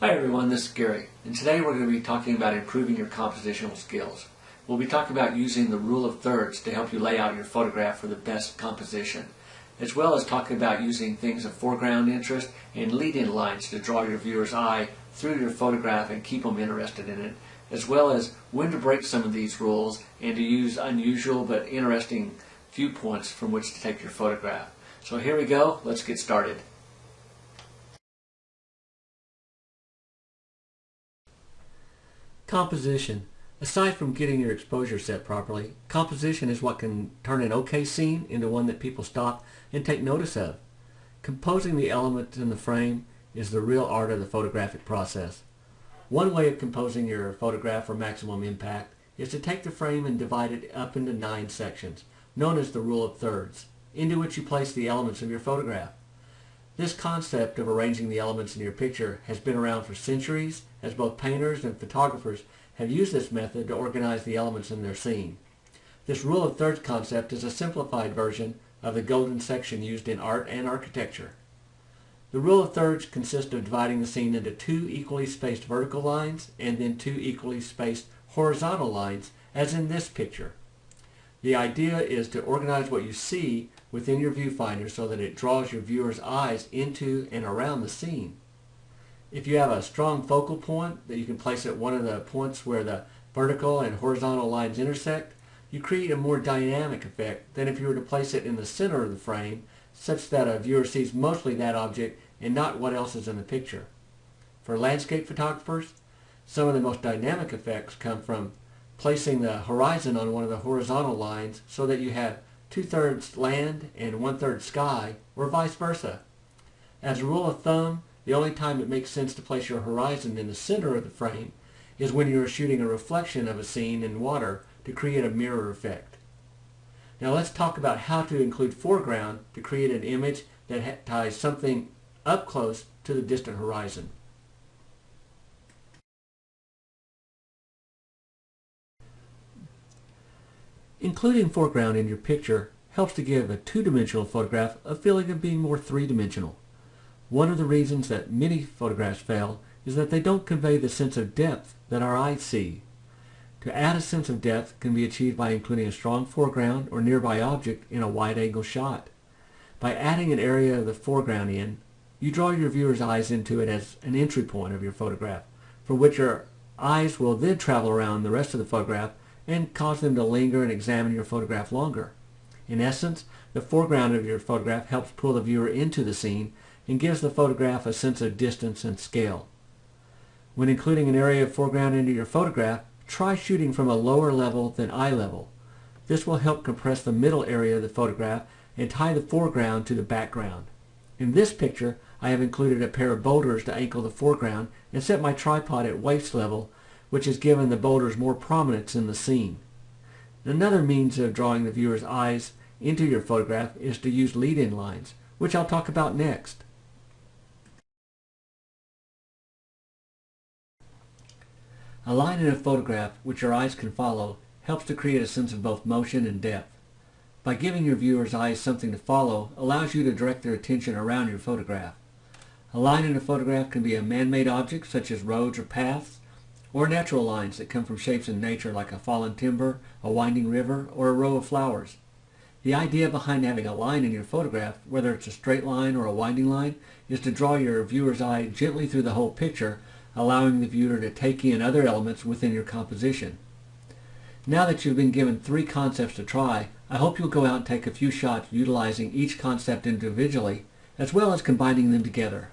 Hi everyone, this is Gary, and today we're going to be talking about improving your compositional skills. We'll be talking about using the rule of thirds to help you lay out your photograph for the best composition, as well as talking about using things of foreground interest and lead-in lines to draw your viewer's eye through your photograph and keep them interested in it, as well as when to break some of these rules and to use unusual but interesting viewpoints from which to take your photograph. So here we go, let's get started. Composition. Aside from getting your exposure set properly, composition is what can turn an okay scene into one that people stop and take notice of. Composing the elements in the frame is the real art of the photographic process. One way of composing your photograph for maximum impact is to take the frame and divide it up into 9 sections, known as the rule of thirds, into which you place the elements of your photograph. This concept of arranging the elements in your picture has been around for centuries, as both painters and photographers have used this method to organize the elements in their scene. This rule of thirds concept is a simplified version of the golden section used in art and architecture. The rule of thirds consists of dividing the scene into 2 equally spaced vertical lines and then 2 equally spaced horizontal lines, as in this picture. The idea is to organize what you see within your viewfinder so that it draws your viewer's eyes into and around the scene. If you have a strong focal point that you can place at one of the points where the vertical and horizontal lines intersect, you create a more dynamic effect than if you were to place it in the center of the frame, such that a viewer sees mostly that object and not what else is in the picture. For landscape photographers, some of the most dynamic effects come from placing the horizon on one of the horizontal lines so that you have 2/3 land and 1/3 sky, or vice versa. As a rule of thumb, the only time it makes sense to place your horizon in the center of the frame is when you are shooting a reflection of a scene in water to create a mirror effect. Now let's talk about how to include foreground to create an image that ties something up close to the distant horizon. Including foreground in your picture helps to give a two-dimensional photograph a feeling of being more three-dimensional. One of the reasons that many photographs fail is that they don't convey the sense of depth that our eyes see. To add a sense of depth can be achieved by including a strong foreground or nearby object in a wide-angle shot. By adding an area of the foreground in, you draw your viewer's eyes into it as an entry point of your photograph, from which your eyes will then travel around the rest of the photograph and cause them to linger and examine your photograph longer. In essence, the foreground of your photograph helps pull the viewer into the scene and gives the photograph a sense of distance and scale. When including an area of foreground into your photograph, try shooting from a lower level than eye level. This will help compress the middle area of the photograph and tie the foreground to the background. In this picture, I have included a pair of boulders to anchor the foreground and set my tripod at waist level, which has given the boulders more prominence in the scene. Another means of drawing the viewer's eyes into your photograph is to use lead-in lines, which I'll talk about next. A line in a photograph which your eyes can follow helps to create a sense of both motion and depth. By giving your viewer's eyes something to follow allows you to direct their attention around your photograph. A line in a photograph can be a man-made object such as roads or paths, or natural lines that come from shapes in nature like a fallen timber, a winding river, or a row of flowers. The idea behind having a line in your photograph, whether it's a straight line or a winding line, is to draw your viewer's eye gently through the whole picture, allowing the viewer to take in other elements within your composition. Now that you've been given 3 concepts to try, I hope you'll go out and take a few shots utilizing each concept individually, as well as combining them together.